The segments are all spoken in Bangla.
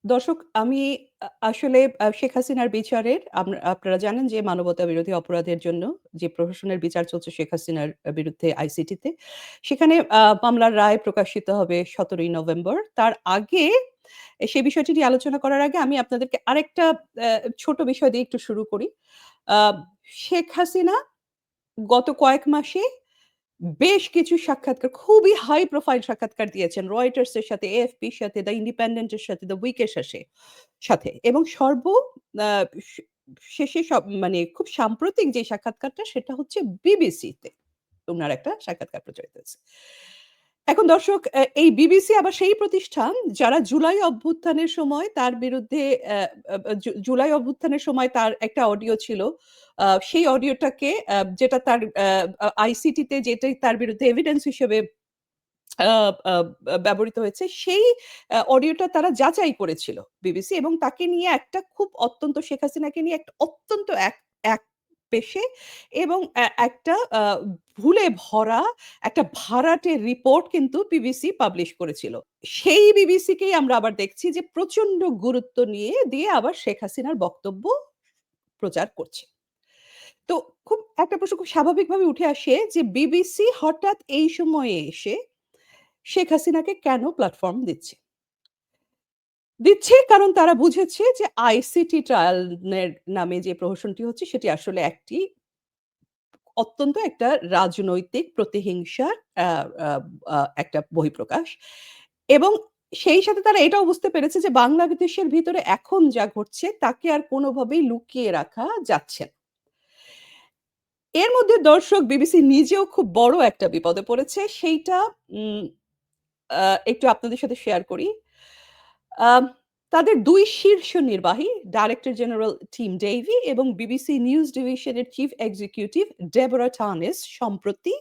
দর্শক আমি আসলে শেখ হাসিনার বিচারের আপনারা জানেন যে মানবতা বিরোধী অপরাধের জন্য যে প্রহসনের বিচার চলছে শেখ হাসিনার বিরুদ্ধে আইসিটিতে। সেখানে মামলার রায় প্রকাশিত হবে ১৭ই নভেম্বর। তার আগে সে বিষয়টি নিয়ে আলোচনা করার আগে আমি আপনাদেরকে আরেকটা অ্যা ছোট বিষয় দিয়ে একটু শুরু করি। আ শেখ হাসিনা গত কয়েক মাসে বেশ কিছু সাক্ষাৎকার খুবই হাই প্রোফাইল সাক্ষাৎকার দিয়েছেন। রয়টার্স এর সাথে, এএফপির সাথে, দ্য ইন্ডিপেন্ডেন্ট এর সাথে, দ্য উইক এর সাথে এবং আ স শেষে মানে খুব সাম্প্রতিক যে সাক্ষাৎকারটা সেটা হচ্ছে বিবিসিতে। উনার একটা সাক্ষাৎকার প্রচারিত হয়েছে। এখন দর্শক এই বিবিসি আবার সেই প্রতিষ্ঠান যারা জুলাই অভ্যুত্থানের সময় তার বিরুদ্ধে অ্যা আ জুলাই অভ্যুত্থানের সময় তার একটা অডিও ছিল। সেই অডিওটাকে যেটা তার আইসিটিতে যেটাই তার বিরুদ্ধে এভিডেন্স হিসেবে আ আ ব্যবহৃত হয়েছে। সেই অডিওটা তারা যাচাই করেছিল বিবিসি এবং তাকে নিয়ে একটা খুব অত্যন্ত শেখ হাসিনাকে নিয়ে একটা অত্যন্ত একপেশে এবং একটা ভুলে ভরা একটা ভাড়াটে রিপোর্ট কিন্তু বিবিসি পাবলিশ করেছিল। সেই বিবিসিকেই আমরা আবার দেখছি যে প্রচন্ড গুরুত্ব দিয়ে আবার শেখ হাসিনার বক্তব্য প্রচার করছে। তো খুব একটা প্রশ্ন খুব স্বাভাবিকভাবে উঠে আসে যে বিবিসি হঠাৎ এই সময়ে এসে শেখ হাসিনাকে কেন প্ল্যাটফর্ম দিচ্ছে? দিচ্ছে কারণ তারা বুঝেছে যে আইসিটি ট্রায়াল নামে যে প্রহসনটি হচ্ছে সেটি আসলে অত্যন্ত একটা রাজনৈতিক প্রতিহিংসার আ আ আ একটা বহিঃপ্রকাশ। এবং সেই সাথে তারা এটাও বুঝতে পেরেছে যে বাংলাদেশের ভিতরে এখন যা ঘটছে তাকে আর কোনোভাবেই লুকিয়ে রাখা যাচ্ছে না। এর মধ্যে দর্শক বিবিসি নিজেও খুব বড় একটা বিপদে পড়েছে। সেইটা উম আ একটু আপনাদের সাথে শেয়ার করি। আম তাদের ২ শীর্ষ নির্বাহী ডাইরেক্টর জেনারেল টিম ডেইভি এবং বিবিসি নিউজ ডিভিশনের চিফ এক্সিকিউটিভ ডেবোরা টার্নেস সম্প্রতি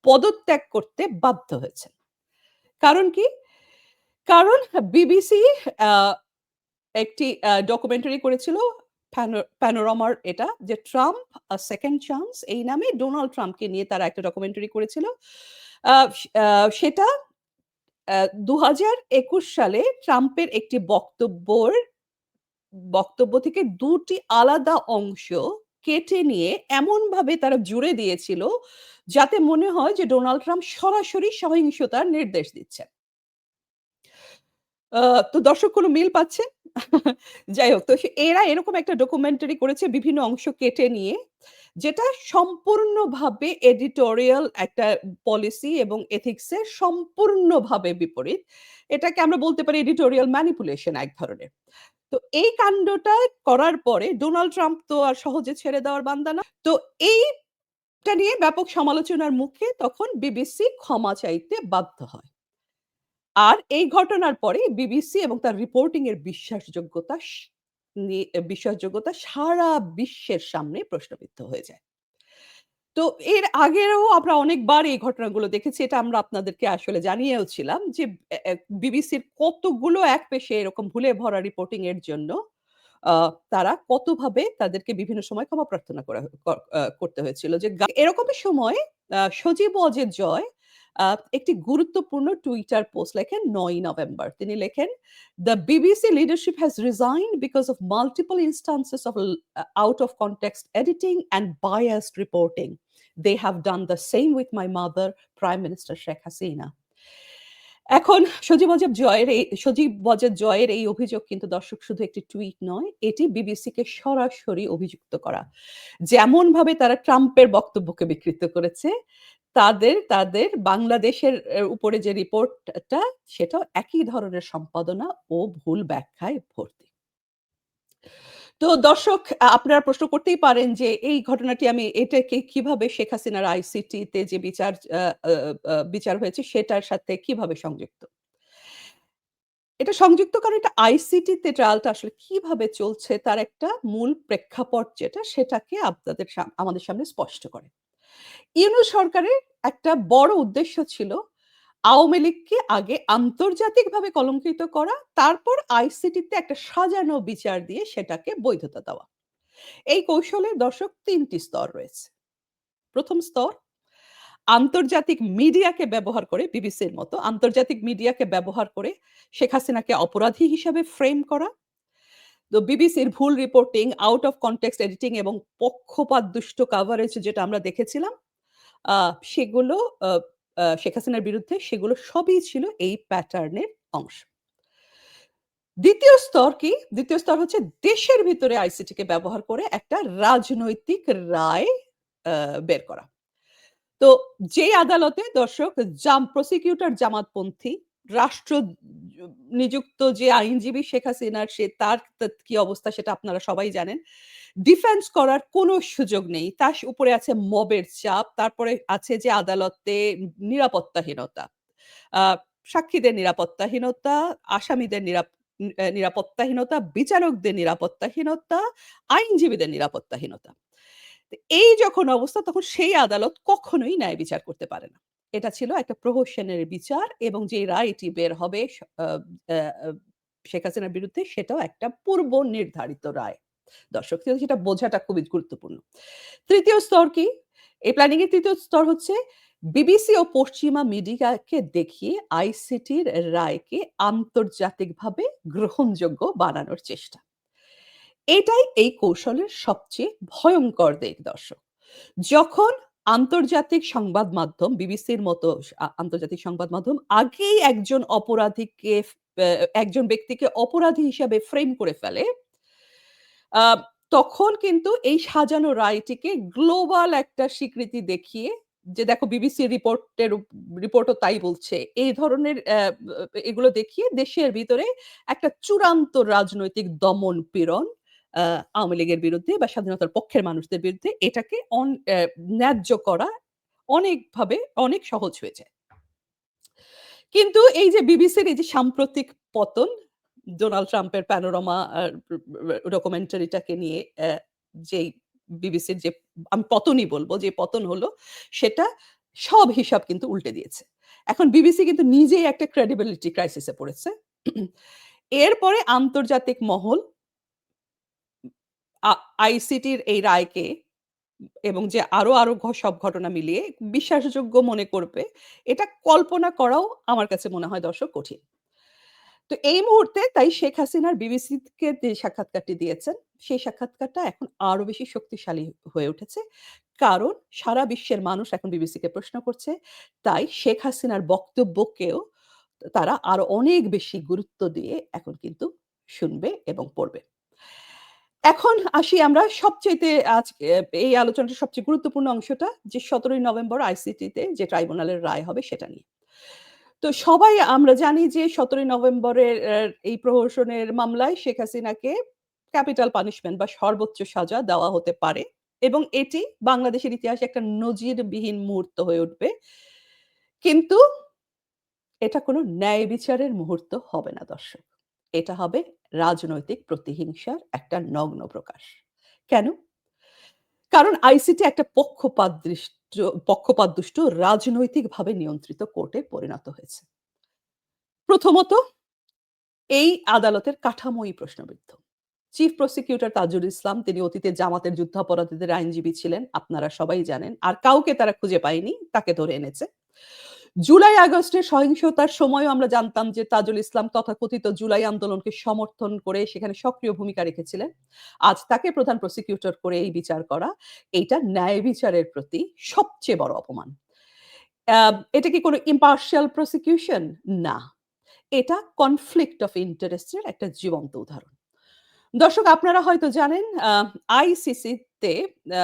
পদত্যাগ করতে বাধ্য হয়েছেন। কারণ কি? কারণ বিবিসি আ একটি ডকুমেন্টারি করেছিল প্যানোরামার এটা যে 'ট্রাম্প আ সেকেন্ড চান্স' এই নামে ডোনাল্ড ট্রাম্পকে নিয়ে তারা একটা ডকুমেন্টারি করেছিল। আ স আ সেটা ২০২১ সালে ট্রাম্পের একটি বক্তব্য থেকে ২ টি আলাদা অংশ কেটে নিয়ে এমনভাবে তারা জুড়ে দিয়েছিল, যাতে মনে হয় যে ডোনাল্ড ট্রাম্প সরাসরি সহিংসতার নির্দেশ দিচ্ছেন। আ তো দর্শক কোন মিল পাচ্ছেন? যাই হোক তো এরা এরকম একটা ডকুমেন্টারি করেছে বিভিন্ন অংশ কেটে নিয়ে, যেটা সম্পূর্ণভাবে এডিটোরিয়াল একটা পলিসি এবং এথিক্স এর সম্পূর্ণভাবে বিপরীত। এটাকে আমরা বলতে পারি এডিটোরিয়াল ম্যানিপুলেশন এক ধরনের। তো এই কান্ডটা করার পরে ডোনাল্ড ট্রাম্প তো আর সহজে ছেড়ে দেওয়ার বান্দা না। তো এইটা নিয়ে ব্যাপক সমালোচনার মুখে তখন বিবিসি ক্ষমা চাইতে বাধ্য হয়। আর এই ঘটনার পরে বিবিসি এবং তার রিপোর্টিং এর বিশ্বাসযোগ্যতা সারা বিশ্বের সামনে প্রশ্নবিদ্ধ হয়ে যায়। তো এর আগেও আমরা অনেকবার এই ঘটনাগুলো দেখেছি। এটা আমরা আপনাদেরকে আসলে জানিয়েও ছিলাম যে এ এ বিবিসির কতগুলো একপেশে এরকম ভুলে ভরা রিপোর্টিং এর জন্য আ তারা কতভাবে তাদেরকে বিভিন্ন সময় ক্ষমা প্রার্থনা করা ক আ করতে হয়েছিল। যে এরকমই সময় সজীব ওয়াজেদ জয় আ একটি গুরুত্বপূর্ণ টুইটার পোস্ট লেখেন ৯ নভেম্বর। তিনি লেখেন, "The BBC leadership has resigned because of multiple instances of out of context editing and biased reporting. They have done the same with my mother, Prime Minister Sheikh Hasina." এখন সজীব ওয়াজেদ জয়ের এই অভিযোগ কিন্তু দর্শক শুধু একটি টুইট নয়, এটি বিবিসিকে সরাসরি অভিযুক্ত করা। যেমনভাবে তারা ট্রাম্পের বক্তব্যকে বিকৃত করেছে, তাদের বাংলাদেশের উপরে যে রিপোর্টটা সেটাও একই ধরনের সম্পাদনা ও ভুল ব্যাখ্যায় ভর্তি। তো দর্শক আপনারা প্রশ্ন করতেই পারেন যে এই ঘটনাটি এটাকে কিভাবে শেখ হাসিনার আইসিটিতে যে আ আ বিচার হয়েছে সেটার সাথে কিভাবে সংযুক্ত? এটা সংযুক্ত কারণ এটা আইসিটিতে ট্রায়ালটা আসলে কিভাবে চলছে তার একটা মূল প্রেক্ষাপট যেটা সেটাকে আমাদের সামনে স্পষ্ট করে। ইউনূস সরকারের একটা বড় উদ্দেশ্য ছিল আওয়ামী লীগকে আগে আন্তর্জাতিকভাবে কলঙ্কিত করা, তারপর আইসিটিতে একটা সাজানো বিচার দিয়ে সেটাকে বৈধতা দেওয়া। এই কৌশলের দর্শক ৩ টি স্তর রয়েছে। ১ম স্তর, আন্তর্জাতিক মিডিয়াকে ব্যবহার করে বিবিসির মতো আন্তর্জাতিক মিডিয়াকে ব্যবহার করে শেখ হাসিনাকে অপরাধী হিসাবে ফ্রেম করা। তো বিবিসির ভুল reporting, out of context editing এবং পক্ষপাতদুষ্ট কভারেজ যেটা আমরা দেখেছিলাম, আ সেগুলো আ আ শেখ হাসিনার বিরুদ্ধে সেগুলো সবই ছিল এই প্যাটার্নের অংশ। ২য় স্তর কি? ২য় স্তর হচ্ছে দেশের ভিতরে আইসিটিকে ব্যবহার করে একটা রাজনৈতিক রায় আ বের করা। তো যেই আদালতে দর্শক প্রসিকিউটর জামাতপন্থী, রাষ্ট্র নিযুক্ত যে আইনজীবী শেখ হাসিনার তার কি অবস্থা সেটা আপনারা সবাই জানেন। ডিফেন্স করার কোনো সুযোগ নেই। তার উপরে আছে মবের চাপ। তারপরে আছে যে আদালতে নিরাপত্তাহীনতা। আ সাক্ষীদের নিরাপত্তাহীনতা, আসামিদের নিরাপত্তাহীনতা, বিচারকদের নিরাপত্তাহীনতা, আইনজীবীদের নিরাপত্তাহীনতা। তো এই যখন অবস্থা তখন সেই আদালত কখনোই ন্যায় বিচার করতে পারে না। এটা ছিল একটা প্রহসনের বিচার এবং যে রায়টি বের হবে আ আ শেখ হাসিনার বিরুদ্ধে সেটাও একটা পূর্ব নির্ধারিত রায়। দর্শক সেটা বোঝাটা খুবই গুরুত্বপূর্ণ। ৩য় স্তর কি? এই প্ল্যানিং এর ৩য় স্তর হচ্ছে বিবিসি ও পশ্চিমা মিডিয়াকে দেখিয়ে আইসিটির রায়কে আন্তর্জাতিকভাবে গ্রহণযোগ্য বানানোর চেষ্টা। এটাই এই কৌশলের সবচেয়ে ভয়ংকর দিক দর্শক। যখন আন্তর্জাতিক সংবাদ মাধ্যম বিবিসির মতো আন্তর্জাতিক সংবাদ মাধ্যম আগেই একজন অপরাধীকে একজন ব্যক্তিকে অপরাধী হিসাবে ফ্রেম করে ফেলে, আ তখন কিন্তু এই সাজানো রায়টিকে গ্লোবাল একটা স্বীকৃতি দেখিয়ে যে দেখো বিবিসি রিপোর্টও তাই বলছে। এই ধরনের এগুলো দেখিয়ে দেশের ভিতরে একটা চূড়ান্ত রাজনৈতিক দমন-পীড়ন আ আওয়ামী লীগের বিরুদ্ধে বা স্বাধীনতার পক্ষের মানুষদের বিরুদ্ধে এটাকে ন্যায্য করা অনেকভাবে অনেক সহজ হয়ে যায়। কিন্তু এই যে বিবিসির এই যে সাম্প্রতিক পতন, ডোনাল্ড ট্রাম্পের প্যানোরামা ডকুমেন্টারিটাকে নিয়ে যেই বিবিসির যে আমি পতনই বলব, যে পতন হলো সেটা সব হিসাব কিন্তু উল্টে দিয়েছে। এখন বিবিসি কিন্তু নিজেই একটা ক্রেডিবিলিটি ক্রাইসিস এ পড়েছে। এরপরে আন্তর্জাতিক মহল আ আইসিটির এই রায়কে এবং যে আরো সব ঘটনা মিলিয়ে বিশ্বাসযোগ্য মনে করবে, এটা কল্পনা করাও আমার কাছে মনে হয় দর্শক কঠিন। তো এই মুহূর্তে তাই শেখ হাসিনার বিবিসিকে যে সাক্ষাৎকারটি দিয়েছেন, সেই সাক্ষাৎকারটা এখন আরো বেশি শক্তিশালী হয়ে উঠেছে। কারণ সারা বিশ্বের মানুষ এখন বিবিসিকে প্রশ্ন করছে। তাই শেখ হাসিনার বক্তব্যকেও তারা আরো অনেক বেশি গুরুত্ব দিয়ে এখন কিন্তু শুনবে এবং পড়বে। এখন আসি আমরা সবচাইতে আজকে এই আলোচনাটার সবচেয়ে গুরুত্বপূর্ণ অংশটা যে ১৭ই নভেম্বর আইসিটিতে যে ট্রাইব্যুনালের রায় হবে সেটা নিয়ে। তো সবাই আমরা জানি যে ১৭ই নভেম্বরের এই প্রহসনের মামলায় শেখ হাসিনাকে ক্যাপিটাল পানিশমেন্ট বা সর্বোচ্চ সাজা দেওয়া হতে পারে এবং এটি বাংলাদেশের ইতিহাসে একটা নজিরবিহীন মুহূর্ত হয়ে উঠবে। কিন্তু এটা কোনো ন্যায় বিচারের মুহূর্ত হবে না দর্শক। এটা হবে রাজনৈতিক প্রতিহিংসার একটা নগ্ন প্রকাশ। কেন? কারণ আইসিটি একটা পক্ষপাতদুষ্ট রাজনৈতিকভাবে নিয়ন্ত্রিত কোর্টে পরিণত হয়েছে। প্রথমত এই আদালতের কাঠামোই প্রশ্নবিদ্ধ। চিফ প্রসিকিউটর তাজুল ইসলাম তিনি অতীতে জামাতের যুদ্ধাপরাধীদের আইনজীবী ছিলেন। আপনারা সবাই জানেন। আর কাউকে তারা খুঁজে পায়নি, তাকে ধরে এনেছে। জুলাই আগস্টের সহিংসতার সময়ও আমরা জানতাম যে তাজুল ইসলাম তথাকথিত জুলাই আন্দোলনকে সমর্থন করে সেখানে সক্রিয় ভূমিকা রেখেছিলেন। আজ তাকে প্রধান প্রসিকিউটর করে এই বিচার করা, এইটা ন্যায় বিচারের প্রতি সবচেয়ে বড় অপমান। আ এটা কি কোনো impartial prosecution? না। এটা কনফ্লিক্ট অফ ইন্টারেস্ট এর একটা জীবন্ত উদাহরণ। দর্শক আপনারা হয়তো জানেন আইসিসিতে আ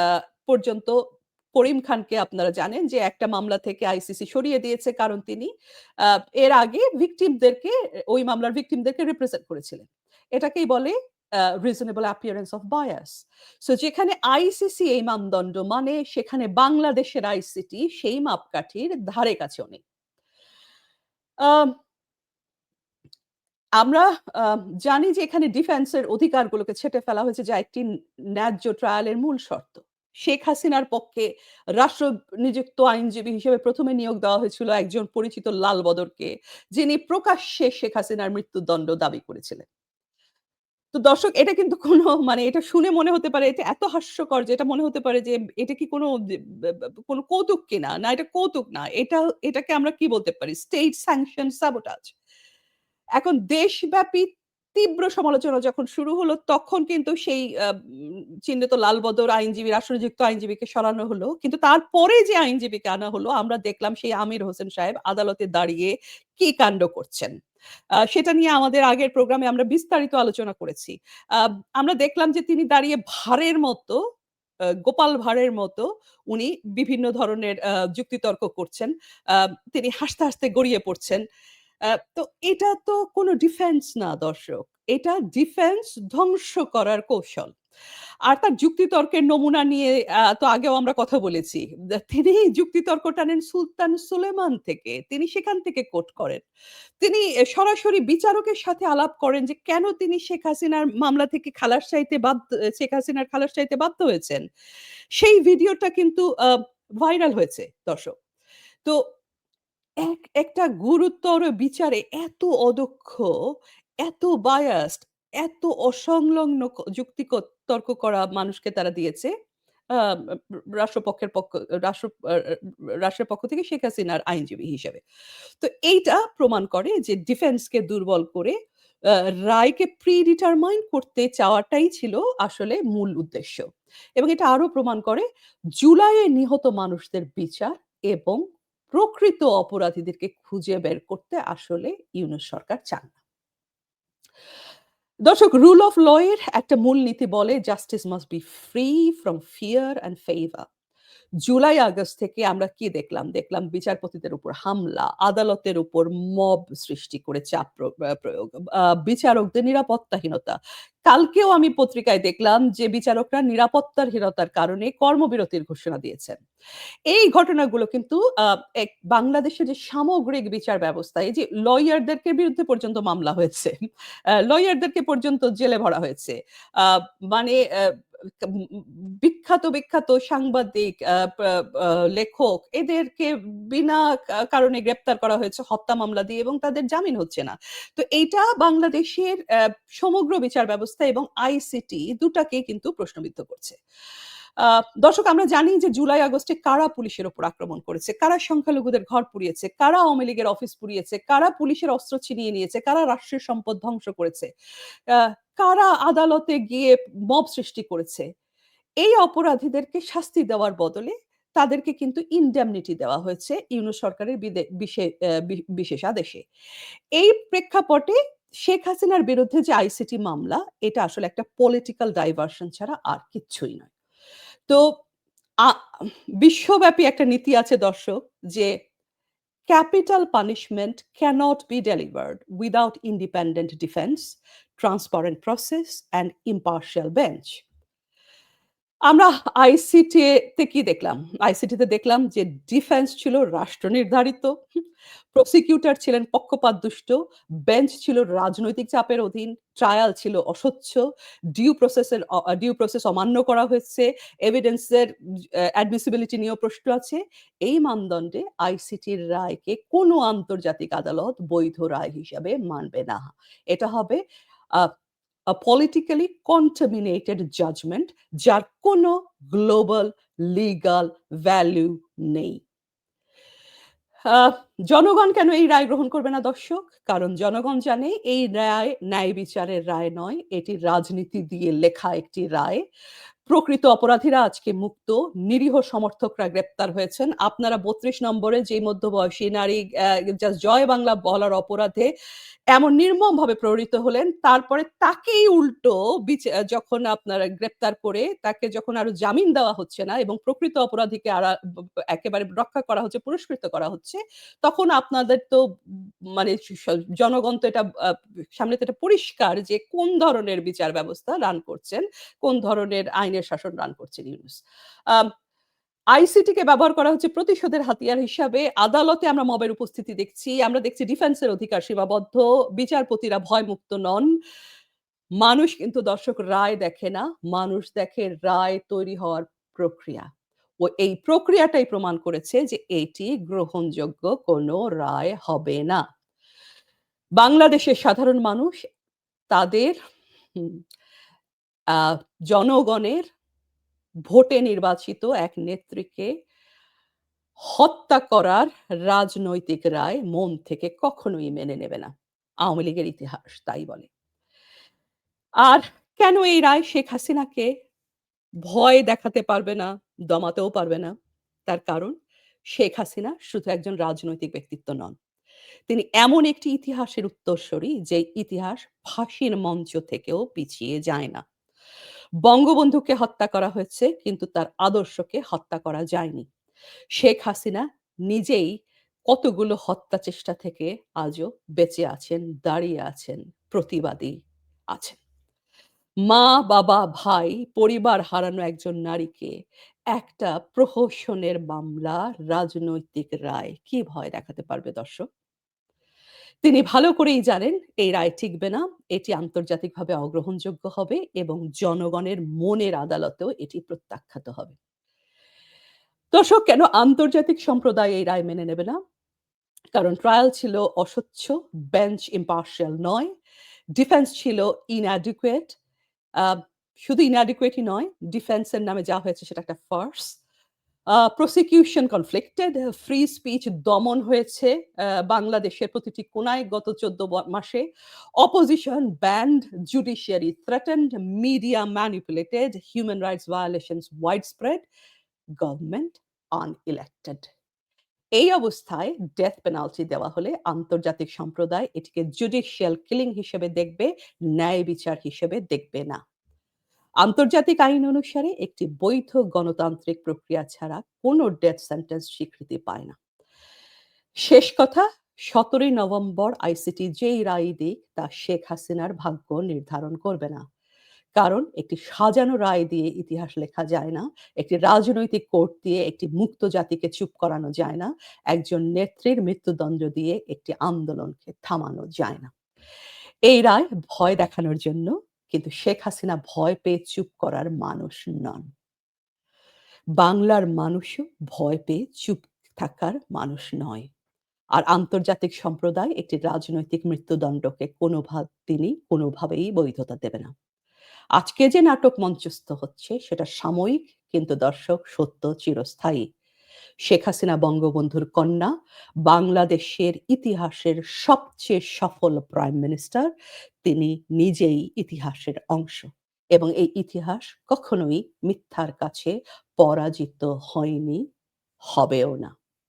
পর্যন্ত করিম খানকে আপনারা জানেন যে একটা মামলা থেকে আইসিসি সরিয়ে দিয়েছে কারণ তিনি আ এর আগে ওই মামলার ভিকটিমদেরকে রিপ্রেজেন্ট করেছিলেন। এটাকেই বলে reasonable appearance of bias। So যেখানে আইসিসি এই মানদণ্ড মানে সেখানে বাংলাদেশের আইসিটি সেই মাপকাঠির ধারে কাছেও নেই। আম আমরা আ জানি যে এখানে ডিফেন্স এর অধিকারগুলোকে ছেঁটে ফেলা হয়েছে যা একটি ন্যায্য ট্রায়াল এর মূল শর্ত। শেখ হাসিনার পক্ষে রাষ্ট্র নিযুক্ত আইনজীবী হিসেবে ১ম এ নিয়োগ দেওয়া হয়েছিল একজন পরিচিত লাল বদরকে, যিনি প্রকাশ্যে শেখ হাসিনার মৃত্যুদণ্ড দাবি করেছিলেন। তো দর্শক এটা কিন্তু কোনো মানে এটা শুনে মনে হতে পারে এটা এত হাস্যকর যে এটা মনে হতে পারে যে এটা কি কোনো যে কোনো কৌতুক কিনা? না এটা কৌতুক না। এটাকে আমরা কি বলতে পারি? State sanction sabotage. এখন দেশব্যাপী তীব্র সমালোচনা যখন শুরু হলো তখন কিন্তু সেই চিহ্নিত লালবদর আইনজীবী, রাষ্ট্রনিযুক্ত আইনজীবীকে সরানো হলো। কিন্তু তারপরে যে আইনজীবীকে আনা হলো আমরা দেখলাম সেই আমির হোসেন সাহেব আদালতে দাঁড়িয়ে কি কাণ্ড করছেন। সেটা নিয়ে আমাদের আগের প্রোগ্রামে আমরা বিস্তারিত আলোচনা করেছি। আ আমরা দেখলাম যে তিনি দাঁড়িয়ে ভাঁড়ের মতো গোপাল ভাঁড়ের মতো উনি বিভিন্ন ধরনের যুক্তিতর্ক করছেন। আ তিনি হাসতে, হাসতে গড়িয়ে পড়ছেন। তো এটা তো কোনো ডিফেন্স না দর্শক। এটা ডিফেন্স ধ্বংস করার কৌশল। আর তার যুক্তিতর্কের নমুনা নিয়ে তো আগেও আমরা কথা বলেছি। তিনি যুক্তিতর্ক টানেন সুলতান সুলেমান থেকে। তিনি সেখান থেকে কোট করেন। তিনি সরাসরি বিচারকের সাথে আলাপ করেন যে কেন তিনি শেখ হাসিনার মামলা থেকে খালাস চাইতে শেখ হাসিনার খালাস চাইতে বাধ্য হয়েছেন। সেই ভিডিওটা কিন্তু ভাইরাল হয়েছে দর্শক। তো একটা গুরুতর বিচারে এত অদক্ষ, এত বায়াসড, এত অসংলগ্ন তর্ক করা মানুষকে তারা দিয়েছে। আ রাষ্ট্রপক্ষের পক্ষ রাষ্ট্র আ আ রাষ্ট্রের পক্ষ থেকে শেখ হাসিনার আইনজীবী হিসেবে। তো এইটা প্রমাণ করে যে ডিফেন্সকে দুর্বল করে আ রায়কে প্রি-ডিটারমাইন করতে চাওয়াটাই ছিল আসলে মূল উদ্দেশ্য। এবং এটা আরো প্রমাণ করে জুলাইয়ে নিহত মানুষদের বিচার এবং প্রকৃত অপরাধীদেরকে খুঁজে বের করতে আসলে ইউনূস সরকার চান না। দর্শক রুল অফ ল এর একটা মূলনীতি বলে justice must be free from fear and favour. July August থেকে আমরা কি দেখলাম? দেখলাম বিচারপতিদের উপর হামলা, আদালতের উপর মব সৃষ্টি করে চাপ প্রয়োগ, বিচারকদের নিরাপত্তাহীনতা। কালকেও আমি পত্রিকায় দেখলাম যে বিচারকরা নিরাপত্তাহীনতার কারণে কর্মবিরতির ঘোষণা দিয়েছেন। এই ঘটনাগুলো কিন্তু এক বাংলাদেশের যে সামগ্রিক বিচার ব্যবস্থা, এই যে লয়ারদেরকে বিরুদ্ধে পর্যন্ত মামলা হয়েছে। লয়ারদেরকে পর্যন্ত জেলে ভরা হয়েছে। আ মানে উম উম বিখ্যাত সাংবাদিক, আ পা আ লেখক এদেরকে বিনা কারণে গ্রেপ্তার করা হয়েছে হত্যা মামলা দিয়ে এবং তাদের জামিন হচ্ছে না। তো এইটা বাংলাদেশের সমগ্র বিচার ব্যবস্থা এবং আইসিটি দুটাকেই কিন্তু প্রশ্নবিদ্ধ করছে। আ দর্শক আমরা জানি যে জুলাই আগস্টে কারা পুলিশের উপর আক্রমণ করেছে, কারা সংখ্যালঘুদের ঘর পুড়িয়েছে, কারা আওয়ামী লীগের অফিস পুড়িয়েছে, কারা পুলিশের অস্ত্র ছিনিয়ে নিয়েছে, কারা রাষ্ট্রের সম্পদ ধ্বংস করেছে, আ কারা আদালতে গিয়ে মব সৃষ্টি করেছে। এই অপরাধীদেরকে শাস্তি দেওয়ার বদলে তাদেরকে কিন্তু ইনডেমনিটি দেওয়া হয়েছে ইউনূস সরকারের বিশেষ আদেশে। এই প্রেক্ষাপটে শেখ হাসিনার বিরুদ্ধে যে আইসিটি মামলা, এটা আসলে একটা পলিটিক্যাল ডাইভারশন ছাড়া আর কিচ্ছুই নয়। তো আ বিশ্বব্যাপী একটা নীতি আছে দর্শক যে capital punishment cannot be delivered without independent defence, transparent process and impartial bench. আমরা আইসিটি তে কি দেখলাম? আইসিটি তে দেখলাম যে ডিফেন্স ছিল রাষ্ট্র নির্ধারিত। প্রসিকিউটর ছিলেন পক্ষপাতদুষ্ট। বেঞ্চ ছিল রাজনৈতিক চাপের অধীন। ট্রায়াল ছিল অস্বচ্ছ। ডিউ প্রসেস অমান্য করা হয়েছে। এভিডেন্স এর অ্যাডমিসিবিলিটি নিয়েও প্রশ্ন আছে। এই মানদণ্ডে আইসিটির রায়কে কোনো আন্তর্জাতিক আদালত বৈধ রায় হিসাবে মানবে না। এটা হবে আ a politically contaminated judgment যার কোনো গ্লোবাল লিগ্যাল ভ্যালু নেই। আ জনগণ কেন এই রায় গ্রহণ করবে না দর্শক? কারণ জনগণ জানে এই রায় ন্যায় বিচারের রায় নয়। এটি রাজনীতি দিয়ে লেখা একটি রায়। প্রকৃত অপরাধীরা আজকে মুক্ত, নিরীহ সমর্থকরা গ্রেপ্তার হয়েছেন। আপনারা ৩২ নম্বরে যে মধ্যবয়সী নারী জাস্ট জয় বাংলা বলার অপরাধে এমন নির্মমভাবে প্রহৃত হলেন, তারপরে তাকেই উল্টো যখন আপনারা গ্রেপ্তার করে তাকে যখন আরো জামিন দেওয়া হচ্ছে না এবং প্রকৃত অপরাধীকে একেবারে রক্ষা করা হচ্ছে, পুরস্কৃত করা হচ্ছে, তখন আপনাদের তো মানে জনগণ তো এটা সামনে তো এটা পরিষ্কার যে কোন ধরনের বিচার ব্যবস্থা রান করছেন। কোন ধরনের আইনের শাসন রান করছেন ইউনূস। আম আইসিটি কে ব্যবহার করা হচ্ছে প্রতিশোধের হাতিয়ার হিসাবে। আদালতে আমরা মবের উপস্থিতি দেখছি। আমরা দেখছি ডিফেন্স এর অধিকার সীমাবদ্ধ। বিচারপতিরা ভয়মুক্ত নন। মানুষ কিন্তু দর্শক রায় দেখে না। মানুষ দেখে রায় তৈরি হওয়ার প্রক্রিয়া। এই প্রক্রিয়াটাই প্রমাণ করেছে যে এটি গ্রহণযোগ্য কোনো রায় হবে না। বাংলাদেশের সাধারণ মানুষ তাদের হুম। আ জনগণের ভোটে নির্বাচিত এক নেত্রীকে হত্যা করার রাজনৈতিক রায় মন থেকে কখনোই মেনে নেবে না। আওয়ামী লীগের ইতিহাস তাই বলে। আর কেন এই রায় শেখ হাসিনাকে ভয় দেখাতে পারবে না, দমাতেও পারবে না? তার কারণ শেখ হাসিনা শুধু একজন রাজনৈতিক ব্যক্তিত্ব নন। তিনি এমন একটি ইতিহাসের উত্তরসূরি যে ইতিহাস ফাঁসির মঞ্চ থেকেও পিছিয়ে যায় না। বঙ্গবন্ধুকে হত্যা করা হয়েছে কিন্তু তার আদর্শকে হত্যা করা যায়নি। শেখ হাসিনা নিজেই কতগুলো হত্যা চেষ্টা থেকে আজও বেঁচে আছেন, দাঁড়িয়ে আছেন, প্রতিবাদী আছেন। মা, বাবা, ভাই, পরিবার হারানো একজন নারীকে একটা প্রহসনের মামলা, রাজনৈতিক রায় কি ভয় দেখাতে পারবে দর্শক? তিনি ভালো করেই জানেন এই রায় টিকবে না। এটি আন্তর্জাতিকভাবে অগ্রহণযোগ্য হবে এবং জনগণের মনের আদালতেও এটি প্রত্যাখ্যাত হবে। দর্শক কেন আন্তর্জাতিক সম্প্রদায় এই রায় মেনে নেবে না? কারণ ট্রায়াল ছিল অস্বচ্ছ, বেঞ্চ impartial নয়, ডিফেন্স ছিল inadequate আ শুধু inadequate ই নয়, ডিফেন্স এর নামে যা হয়েছে সেটা একটা farce. Prosecution conflicted, free speech দমন হয়েছে বাংলাদেশের প্রতিটি কোণায় গত ১৪ মাসে। Opposition banned, judiciary threatened, media manipulated, human rights violations widespread, government unelected। এই অবস্থায় ডেথ পেনাল্টি দেওয়া হলে আন্তর্জাতিক সম্প্রদায় এটিকে জুডিশিয়াল কিলিং হিসেবে দেখবে, ন্যায় বিচার হিসেবে দেখবে না। আন্তর্জাতিক আইন অনুসারে একটি বৈধ গণতান্ত্রিক প্রক্রিয়া ছাড়া কোনো ডেথ সেন্টেন্স স্বীকৃতি পায় না। শেষ কথা ১৭ই নভেম্বর আইসিটি যেই রায় দিক তা শেখ হাসিনার ভাগ্য নির্ধারণ করবে না। কারণ একটি সাজানো রায় দিয়ে ইতিহাস লেখা যায় না। একটি রাজনৈতিক কোর্ট দিয়ে একটি মুক্ত জাতিকে চুপ করানো যায় না। একজন নেত্রীর মৃত্যুদণ্ড দিয়ে একটি আন্দোলনকে থামানো যায় না। এই রায় ভয় দেখানোর জন্য, কিন্তু শেখ হাসিনা ভয় পেয়ে চুপ করার মানুষ নন। বাংলার মানুষও ভয় পেয়ে চুপ থাকার মানুষ নয়। আর আন্তর্জাতিক সম্প্রদায় একটি রাজনৈতিক মৃত্যুদণ্ডকে তিনি কোনোভাবেই বৈধতা দেবে না। আজকে যে নাটক মঞ্চস্থ হচ্ছে সেটা সাময়িক, কিন্তু দর্শক সত্য চিরস্থায়ী। শেখ হাসিনা বঙ্গবন্ধুর কন্যা, বাংলাদেশের ইতিহাসের সবচেয়ে সফল প্রাইম মিনিস্টার। তিনি নিজেই ইতিহাসের অংশ এবং এই ইতিহাস কখনোই মিথ্যার কাছে পরাজিত হয়নি, হবেও না।